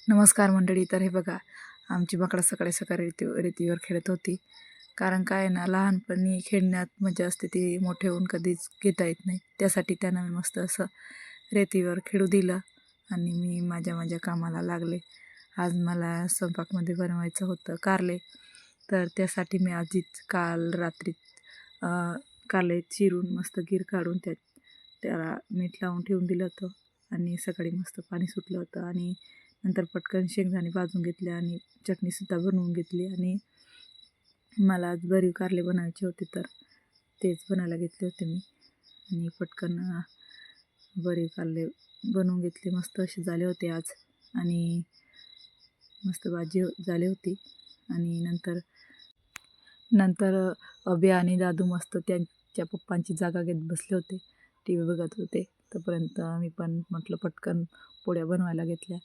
नमस्कार मंडळी. तर हे बघा, आमची बकडा सकाळी सकाळी रेतीवर खेळत होती. कारण काय आहे ना, लहानपणी खेळण्यात मजा असते, ती मोठे होऊन कधीच घेता येत नाही. त्यासाठी त्यांना मी मस्त असं रेतीवर खेळू दिलं आणि मी माझ्या माझ्या कामाला लागले. आज मला स्वयंपाकमध्ये बनवायचं होतं कारले. तर त्यासाठी मी आधीच काल रात्री कारले चिरून मस्त गीर काढून त्याला मीठ लावून ठेवून दिलं होतं आणि सकाळी मस्त पाणी सुटलं होतं आणि नंतर पटकन शेंगदाणे भाजून घेतले आणि चटणीसुद्धा बनवून घेतली. आणि मला आज भरीव कारले बनवायचे होते, तर तेच बनायला घेतले होते मी. आणि पटकन भरीव कारले बनवून घेतले. मस्त असे झाले होते आज आणि मस्त भाजी झाली होती. आणि नंतर नंतर अभि आणि दादू मस्त त्यांच्या पप्पांची जागा घेत बसले होते, टी व्ही बघत होते. तोपर्यंत मी पण म्हटलं पटकन पोळ्या बनवायला घेतल्या.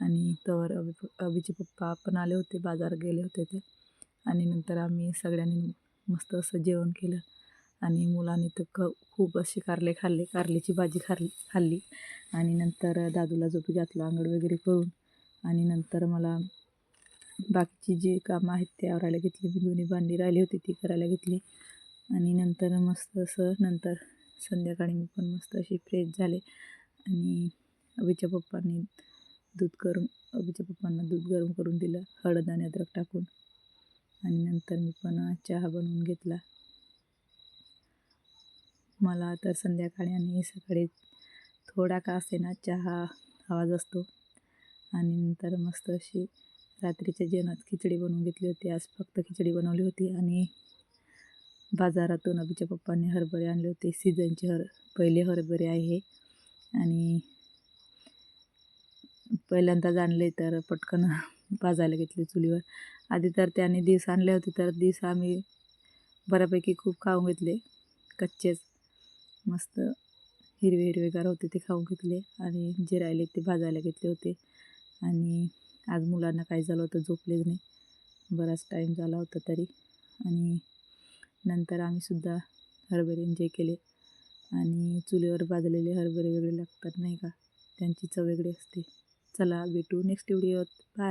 आणि तोवर अभिचे पप्पा पण आले होते, बाजार गेले होते ते. आणि नंतर आम्ही सगळ्यांनी मस्त असं जेवण केलं. आणि मुलांनी तर खूप असे कारले खाल्ले, कारल्याची भाजी खाल्ली. आणि नंतर दादूला झोपी घातलं आंघोळ वगैरे करून. आणि नंतर मला बाकीची जी कामं आहेत ते आवरायला घेतली. मी दोन्ही भांडी राहिली होती ती करायला घेतली. आणि नंतर मस्त असं नंतर संध्याकाळी मी पण मस्त अशी फ्रेश झाले. आणि अभिच्या पप्पांना दूध गरम करून दिलं, हळद आणि अद्रक टाकून. आणि नंतर मी पण चहा बनवून घेतला. मला तर संध्याकाळी आणि सकाळी थोडा का असेना चहा हवाच असतो. आणि नंतर मस्त अशी रात्रीच्या जेवणात खिचडी बनवून घेतली होती. आज फक्त खिचडी बनवली होती. आणि बाजारातून अभिच्या पप्पांनी हरभरे आणले होते, सीझनचे पहिले हरभरे आहे हे. आणि पहिल्यांदाच आणले तर पटकन भाजायला घेतले चुलीवर. आधी तर त्याने दिवस आणले होते, तर दिवस आम्ही बऱ्यापैकी खूप खाऊन घेतले, कच्चेच मस्त हिरवे हिरवेगार होते ते खाऊन घेतले. आणि जे राहिले ते भाजायला घेतले होते. आणि आज मुलांना काय झालं होतं, झोपलेच नाही, बराच टाईम झाला होता तरी. आणि नंतर आम्हीसुद्धा हरभरे एन्जॉय केले. आणि चुलीवर भाजलेले हरभरे वेगळे लागतात नाही का, त्यांची चव वेगळी असते. चला भेटू नेक्स्ट व्हिडिओत. बाय.